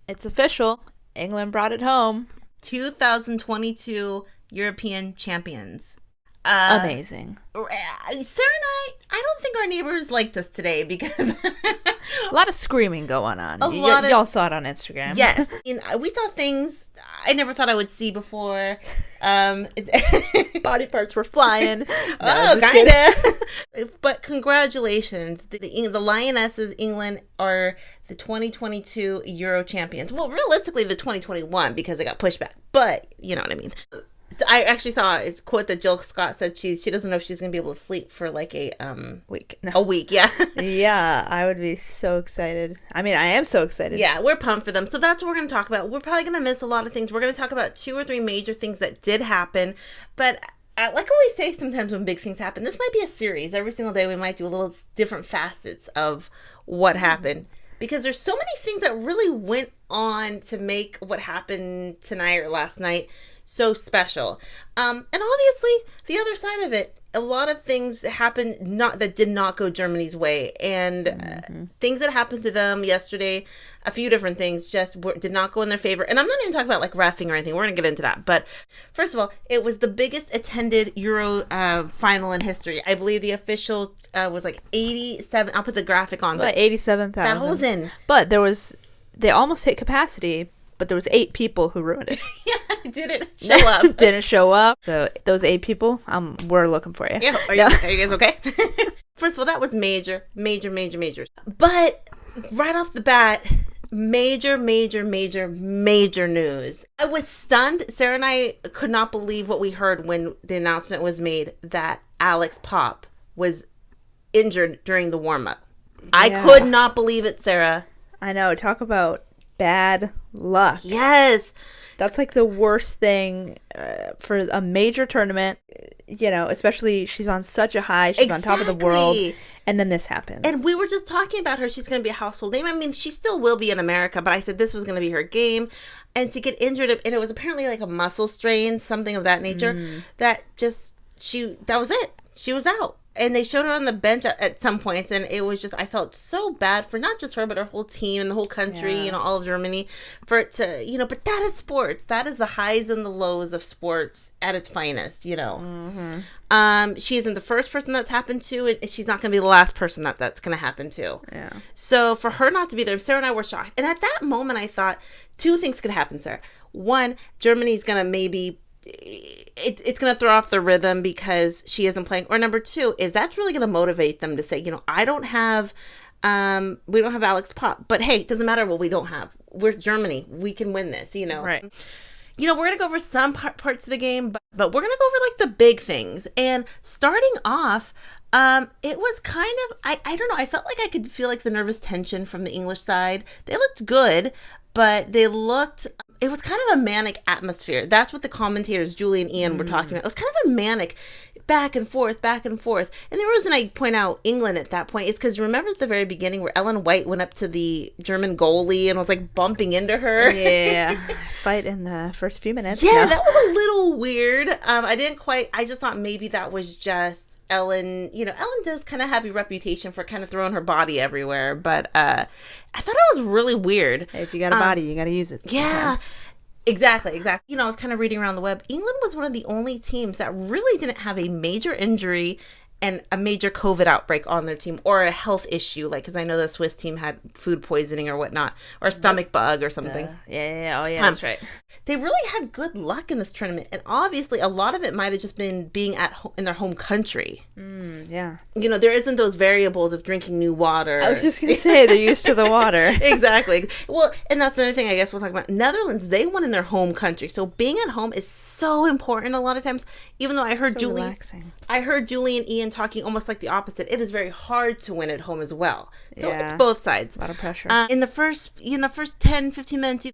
It's official. England brought it home. 2022 European champions. Amazing. Sarah and I don't think our neighbors liked us today because A lot of screaming going on. Y'all saw it on Instagram. Yes. We saw things I never thought I would see before. Body parts were flying. Kind of. But congratulations. The Lionesses, England, are the 2022 Euro champions. Well, realistically, the 2021 because it got pushed back. But you know what I mean. So I actually saw a quote that Jill Scott said she doesn't know if she's going to be able to sleep for like a week. No. A week, yeah. Yeah, I would be so excited. I mean, I am so excited. Yeah, we're pumped for them. So that's what we're going to talk about. We're probably going to miss a lot of things. We're going to talk about 2 or 3 major things that did happen. But like I always say, sometimes when big things happen, this might be a series. Every single day we might do a little different facets of what happened. Because there's so many things that really went on to make what happened tonight or last night so special. And obviously, the other side of it, a lot of things happened that did not go Germany's way. And things that happened to them yesterday, a few different things just did not go in their favor. And I'm not even talking about like reffing or anything. We're going to get into that. But first of all, it was the biggest attended Euro final in history. I believe the official was like 87. I'll put the graphic on. Like 87,000. 1,000. But they almost hit capacity. But there was 8 people who ruined it. Yeah, didn't show up. Didn't show up. So those 8 people, we're looking for you. Yeah, are you guys okay? First of all, that was major. But right off the bat, major news. I was stunned. Sarah and I could not believe what we heard when the announcement was made that Alex Popp was injured during the warm-up. Yeah. I could not believe it, Sarah. I know. Talk about bad luck. Yes. That's like the worst thing for a major tournament, especially she's on such a high. She's on top of the world. And then this happens. And we were just talking about her. She's going to be a household name. I mean, she still will be in America, but I said this was going to be her game. And to get injured, and it was apparently like a muscle strain, something of that nature, that was it. She was out. And they showed her on the bench at some points, and it was just, I felt so bad for not just her, but her whole team and the whole country, all of Germany, for it to, but that is sports. That is the highs and the lows of sports at its finest, She isn't the first person that's happened to, and she's not going to be the last person that's going to happen to. Yeah. So for her not to be there, Sarah and I were shocked. And at that moment, I thought 2 things could happen, Sarah. One, Germany's going to maybe... it's going to throw off the rhythm because she isn't playing. Or number 2 is that's really going to motivate them to say, we don't have Alex Popp, but hey, it doesn't matter what we don't have. We're Germany. We can win this, Right. We're going to go over some parts of the game, but we're going to go over like the big things. And starting off, it was kind of, I don't know. I felt like I could feel like the nervous tension from the English side. They looked good, but it was kind of a manic atmosphere. That's what the commentators, Julie and Ian, were talking about. It was kind of a manic back and forth. And the reason I point out England at that point is because remember at the very beginning where Ellen White went up to the German goalie and was like bumping into her? Yeah. Fight in the first few minutes. Yeah, that was a little weird. I just thought maybe that was just Ellen. Ellen does kind of have a reputation for kind of throwing her body everywhere, but I thought it was really weird. Hey, if you got a body, you got to use it. Yeah. Sometimes. Exactly. I was kind of reading around the web. England was one of the only teams that really didn't have a major injury and a major COVID outbreak on their team or a health issue, because I know the Swiss team had food poisoning or whatnot, or a stomach bug or something. Yeah. Oh, yeah, that's right. They really had good luck in this tournament, and obviously a lot of it might have just been being in their home country. Yeah. There isn't those variables of drinking new water. I was just going to say, they're used to the water. Exactly. Well, and that's another thing I guess we'll talk about. Netherlands, they won in their home country, so being at home is so important a lot of times, even though I heard Julie and Ian talking almost like the opposite. It is very hard to win at home as well. So it's both sides. A lot of pressure. In the first 10, 15 minutes,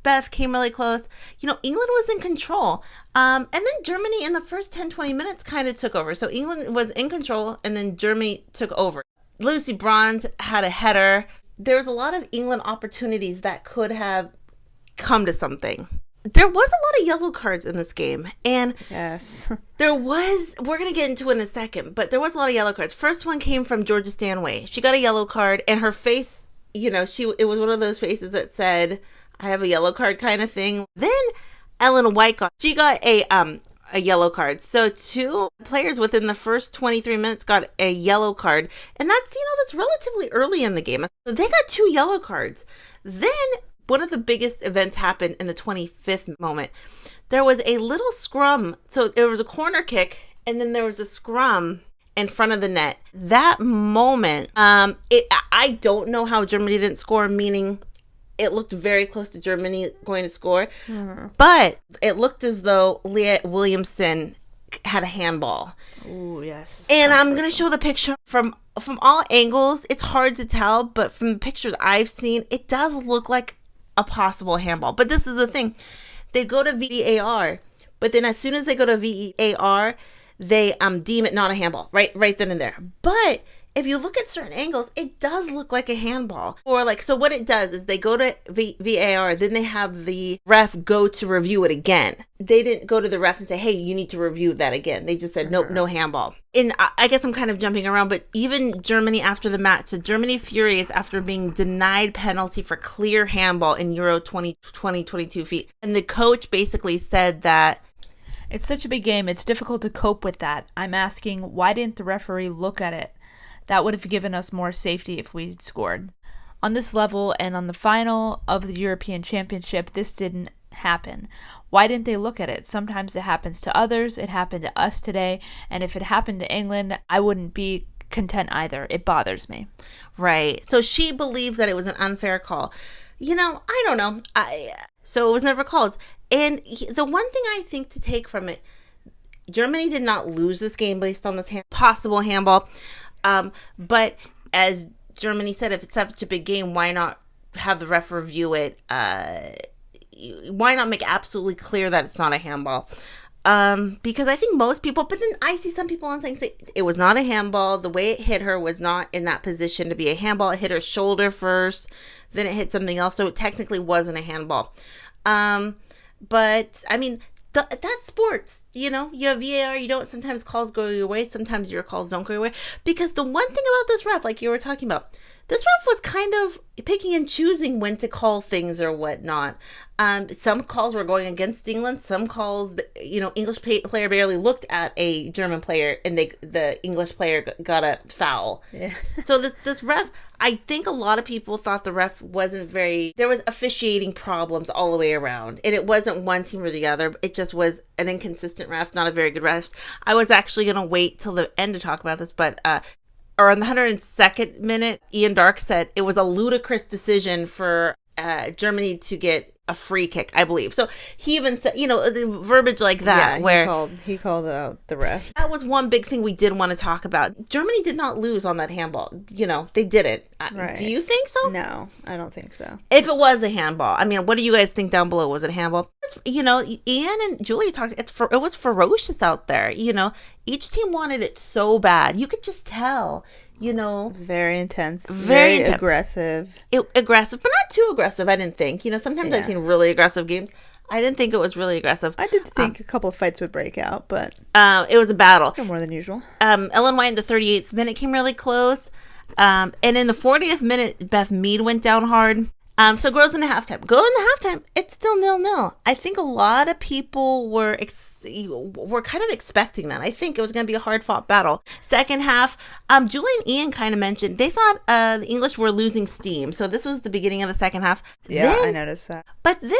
Beth came really close. England was in control. And then Germany in the first 10, 20 minutes kind of took over. So England was in control and then Germany took over. Lucy Bronze had a header. There was a lot of England opportunities that could have come to something. There was a lot of yellow cards in this game, and yes, we're going to get into it in a second, but there was a lot of yellow cards. First one came from Georgia Stanway. She got a yellow card, and her face, it was one of those faces that said, I have a yellow card kind of thing. Then Ellen White got a yellow card. So 2 players within the first 23 minutes got a yellow card. And that's relatively early in the game. So they got 2 yellow cards. Then one of the biggest events happened in the 25th moment. There was a little scrum. So there was a corner kick, and then there was a scrum in front of the net. That moment, I don't know how Germany didn't score, meaning it looked very close to Germany going to score. Mm-hmm. But it looked as though Leah Williamson had a handball. Oh, yes. And I'm going to show the picture from all angles. It's hard to tell, but from the pictures I've seen, it does look like a possible handball. But this is the thing. They go to VAR, but then as soon as they go to VAR, they deem it not a handball, right then and there. But if you look at certain angles, it does look like a handball. Or so what it does is they go to VAR, then they have the ref go to review it again. They didn't go to the ref and say, hey, you need to review that again. They just said, nope, no handball. And I guess I'm kind of jumping around, but even Germany after the match, so Germany furious after being denied penalty for clear handball in Euro 2022 feet. And the coach basically said that it's such a big game, it's difficult to cope with that. I'm asking, why didn't the referee look at it? That would have given us more safety if we scored. On this level and on the final of the European Championship, this didn't happen. Why didn't they look at it? Sometimes it happens to others. It happened to us today. And if it happened to England, I wouldn't be content either. It bothers me. Right. So she believes that it was an unfair call. I don't know. So it was never called. And the one thing I think to take from it, Germany did not lose this game based on this possible handball. But as Germany said, if it's such a big game, why not have the ref review it? Why not make absolutely clear that it's not a handball? Because I think most people, but then I see some people on things say it was not a handball. The way it hit her was not in that position to be a handball. It hit her shoulder first, then it hit something else. So it technically wasn't a handball. But I mean, that's sports. You have VAR, you don't, sometimes calls go your way, sometimes your calls don't go your way. Because the one thing about this ref, like you were talking about, this ref was kind of picking and choosing when to call things or whatnot. Some calls were going against England. Some calls, English player barely looked at a German player, and the English player got a foul. Yeah. So this ref, I think a lot of people thought the ref wasn't there was officiating problems all the way around. And it wasn't one team or the other. It just was an inconsistent ref, not a very good ref. I was actually going to wait till the end to talk about this, but or on the 102nd minute, Ian Darke said it was a ludicrous decision for Germany to get a free kick, I believe. So he even said, the verbiage like that, where he called out the ref. That was one big thing we did want to talk about. Germany did not lose on that handball. They didn't. Right. Do you think so? No, I don't think so. If it was a handball, I mean, what do you guys think down below? Was it a handball? Ian and Julia talked. It was ferocious out there. Each team wanted it so bad. You could just tell. It was very intense, very aggressive. Aggressive, but not too aggressive, I didn't think. Sometimes I've seen really aggressive games. I didn't think it was really aggressive. I did think a couple of fights would break out, but it was a battle. No more than usual. Ellen White in the 38th minute came really close. And in the 40th minute, Beth Mead went down hard. So it goes into halftime. It's still 0-0. I think a lot of people were kind of expecting that. I think it was going to be a hard-fought battle. Second half, Julie and Ian kind of mentioned they thought the English were losing steam. So this was the beginning of the second half. Yeah, I noticed that. But then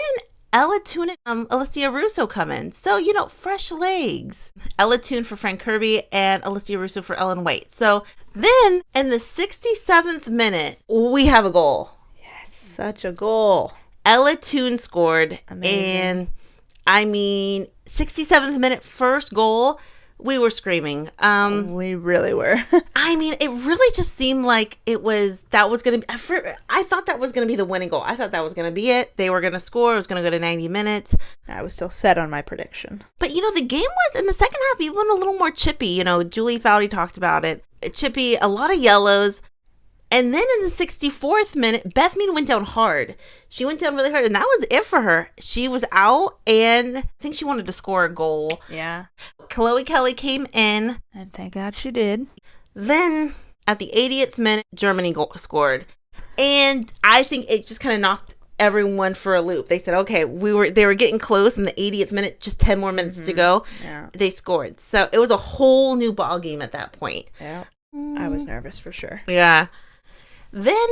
Ella TOONE and Alicia Russo come in. So, fresh legs. Ella TOONE for Frank Kirby and Alicia Russo for Ellen White. So then in the 67th minute, we have a goal. Such a goal. Ella TOONE scored. Amazing. And 67th minute first goal, we were screaming. We really were. It really just seemed like I thought that was going to be the winning goal. I thought that was going to be it. They were going to score. It was going to go to 90 minutes. I was still set on my prediction. But, the game was, in the second half, even a little more chippy. Julie Foudy talked about it. Chippy, a lot of yellows. And then in the 64th minute, Beth Mead went down hard. She went down really hard, and that was it for her. She was out, and I think she wanted to score a goal. Yeah. Chloe Kelly came in. And thank God she did. Then, at the 80th minute, Germany scored. And I think it just kind of knocked everyone for a loop. They said, okay, they were getting close in the 80th minute, just 10 more minutes to go. Yeah. They scored. So it was a whole new ball game at that point. Yeah. I was nervous for sure. Yeah. Then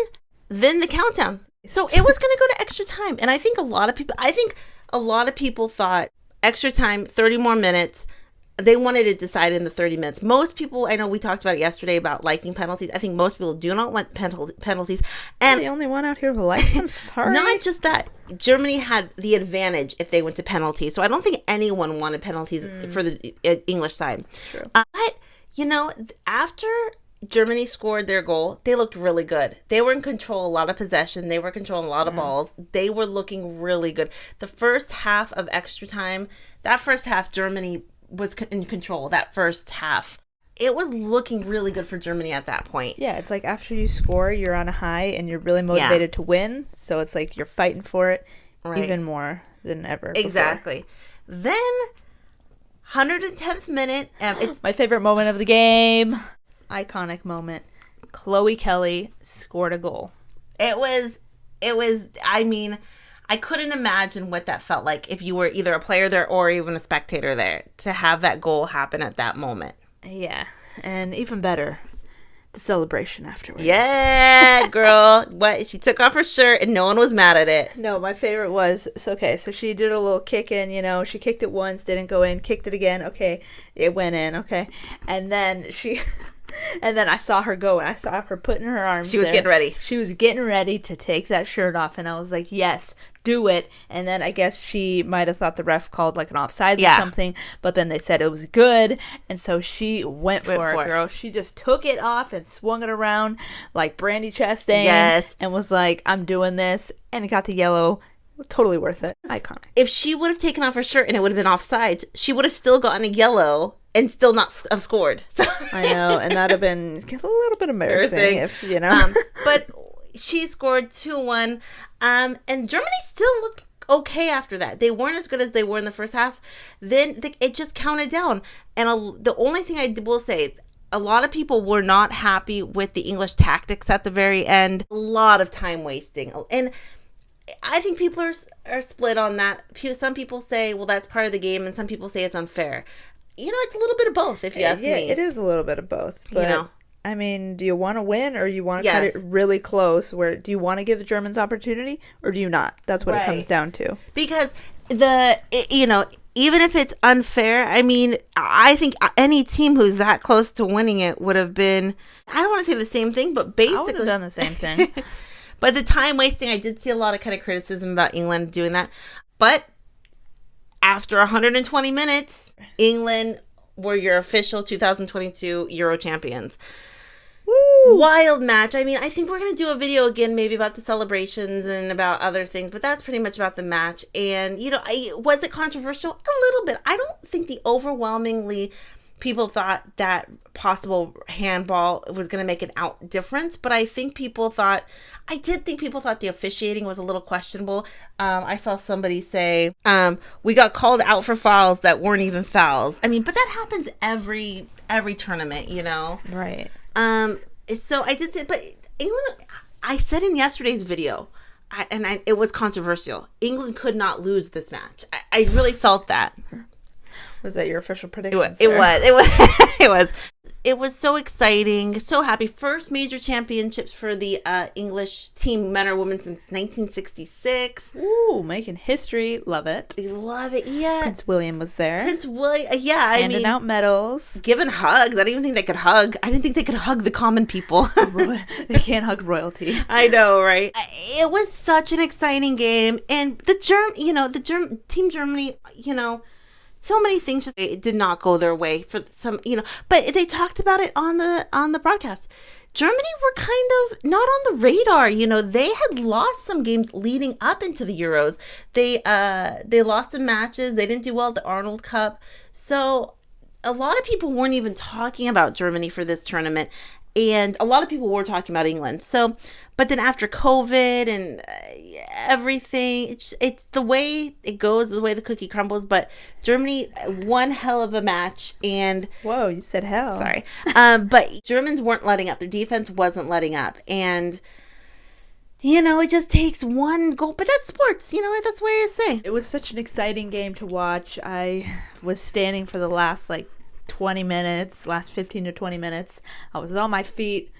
the countdown. So it was going to go to extra time. And I think a lot of people thought extra time, 30 more minutes. They wanted to decide in the 30 minutes. Most people, I know we talked about it yesterday about liking penalties. I think most people do not want penalties. And I'm the only one out here who likes them. Sorry. Not just that. Germany had the advantage if they went to penalties. So I don't think anyone wanted penalties for the English side. True. But, after Germany scored their goal, they looked really good. They were in control, a lot of possession. They were controlling a lot of balls. They were looking really good. The first half of extra time, Germany was in control. That first half, it was looking really good for Germany at that point. Yeah, it's like after you score, you're on a high and you're really motivated to win. So it's like you're fighting for it even more than ever. Exactly. Before. Then, 110th minute. My favorite moment of the game. Iconic moment. Chloe Kelly scored a goal. It was, I mean, I couldn't imagine what that felt like if you were either a player there or even a spectator there to have that goal happen at that moment. Yeah, and even better, the celebration afterwards. Yeah, girl. What? She took off her shirt and no one was mad at it. No, my favorite was, so she did a little kick in, she kicked it once, didn't go in, kicked it again, okay, it went in, okay, and then and then I saw her go, and I saw her putting her arms She was getting ready. She was getting ready to take that shirt off, and I was like, yes, do it. And then I guess she might have thought the ref called like an offsides or something, but then they said it was good, and so she went for it, girl. She just took it off and swung it around like Brandy Chastain. Yes. And was like, I'm doing this, and it got the yellow. Totally worth it. Iconic. If she would have taken off her shirt and it would have been offsides, she would have still gotten a yellow and still not have scored. So I know, and that'd have been a little bit embarrassing if, but she scored 2-1, and Germany still looked okay after that. They weren't as good as they were in the first half. Then it just counted down. And the only thing I will say, a lot of people were not happy with the English tactics at the very end. A lot of time wasting. And I think people are split on that. Some people say, well, that's part of the game, and some people say it's unfair. It's a little bit of both, if you ask me. It is a little bit of both. But, I mean, do you want to win, or you want to cut it really close? Do you want to give the Germans opportunity, or do you not? That's what it comes down to. Because even if it's unfair, I mean, I think any team who's that close to winning it would have been, I don't want to say the same thing, but basically. I would have done the same thing. But the time wasting, I did see a lot of kind of criticism about England doing that. But after 120 minutes, England were your official 2022 Euro champions. Woo! Wild match. I mean, I think we're going to do a video again maybe about the celebrations and about other things, but that's pretty much about the match. And, was it controversial? A little bit. I don't think the overwhelmingly people thought that possible handball was going to make an out difference, but I did think people thought the officiating was a little questionable. I saw somebody say, we got called out for fouls that weren't even fouls. I mean, but that happens every tournament, Right. So I did say, but England, I said in yesterday's video, it was controversial. England could not lose this match. I really felt that. Was that your official prediction? It was. It was so exciting, so happy. First major championships for the English team, men or women, since 1966. Ooh, making history. Love it. I love it, yeah. Prince William was there. Handing out medals. Giving hugs. I didn't even think they could hug. I didn't think they could hug the common people. They can't hug royalty. I know, right? It was such an exciting game. And Team Germany, so many things just did not go their way for some, but they talked about it on the broadcast. Germany were kind of not on the radar. They had lost some games leading up into the Euros. They lost some matches. They didn't do well at the Arnold Cup. So a lot of people weren't even talking about Germany for this tournament. And a lot of people were talking about England. So, but then after COVID and everything, it's the way it goes, the way the cookie crumbles. But Germany, one hell of a match. And whoa, you said hell. Sorry. But Germans weren't letting up. Their defense wasn't letting up. And it just takes one goal. But that's sports, that's what I say. It was such an exciting game to watch. I was standing for the last 20 minutes, last 15 to 20 minutes. I was on my feet.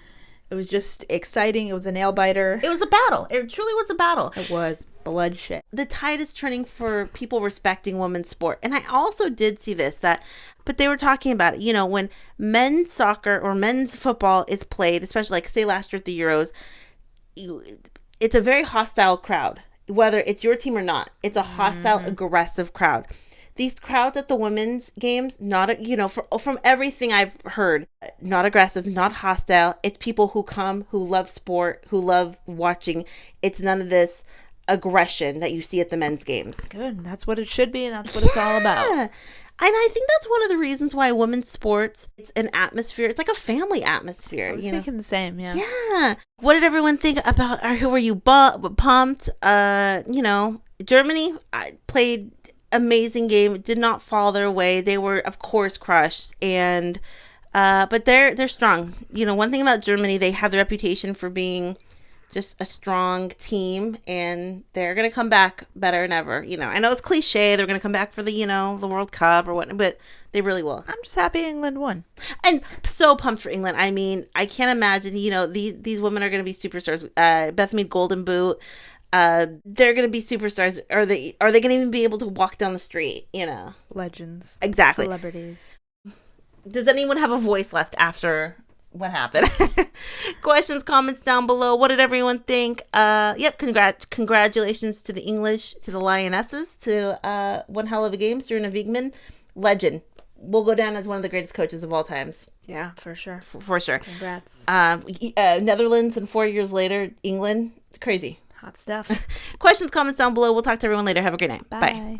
It was just exciting. It was a nail biter. It was a battle. It truly was a battle. It was bloodshed. The tide is turning for people respecting women's sport. And I also did see this, but they were talking about it, when men's soccer or men's football is played, especially say last year at the Euros, it's a very hostile crowd, whether it's your team or not. It's a hostile, aggressive crowd. These crowds at the women's games, from everything I've heard, not aggressive, not hostile. It's people who come, who love sport, who love watching. It's none of this aggression that you see at the men's games. Good. That's what it should be, and that's what it's all about. And I think that's one of the reasons why women's sports, it's an atmosphere. It's like a family atmosphere. I was thinking the same, yeah. Yeah. What did everyone think about, or who were you pumped? Germany played amazing game. Did not fall their way. They were, of course, crushed. And but they're strong. One thing about Germany, they have the reputation for being just a strong team, and they're gonna come back better than ever. I know it's cliche, they're gonna come back for the the World Cup or what, but they really will. I'm just happy England won, and so pumped for England. I mean, I can't imagine. These women are gonna be superstars. Beth Mead Golden Boot. They're gonna be superstars. Are they gonna even be able to walk down the street? Legends, exactly, celebrities. Does anyone have a voice left after what happened? Questions, comments down below. What did everyone think? Congratulations to the English, to the Lionesses, to one hell of a game. Serena Wiegman, legend, will go down as one of the greatest coaches of all times. Yeah, for sure. For sure. Congrats. Netherlands, and 4 years later, England. Crazy. Hot stuff. Questions, comments down below. We'll talk to everyone later. Have a great night. Bye. Bye.